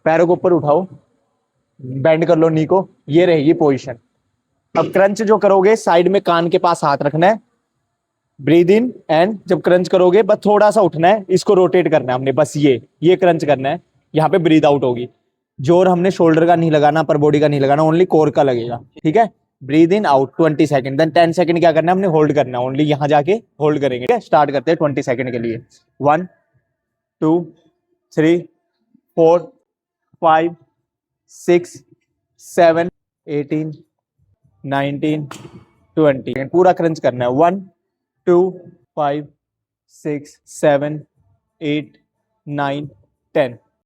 पैरों को ऊपर उठाओ, बेंड कर लो नी को, ये रहेगी पोजीशन। अब क्रंच जो करोगे साइड में कान के पास हाथ रखना है, ब्रीद इन एंड जब क्रंच करोगे बस थोड़ा सा उठना है, इसको रोटेट करना है हमने, बस ये क्रंच करना है। यहाँ पे ब्रीद आउट होगी। जोर हमने शोल्डर का नहीं लगाना, अपर बॉडी का नहीं लगाना, ओनली कोर का लगेगा। ठीक है, breathe in out 20 second, then 10 second क्या करना है हमने, होल्ड करना है, ओनली यहां जाके होल्ड करेंगे। ठीक है, स्टार्ट करते हैं 20 सेकंड के लिए। 1 2 3 4 5 6 7 18 19 20, पूरा क्रंच करना है। 1 2 5 6 7 8 9 10।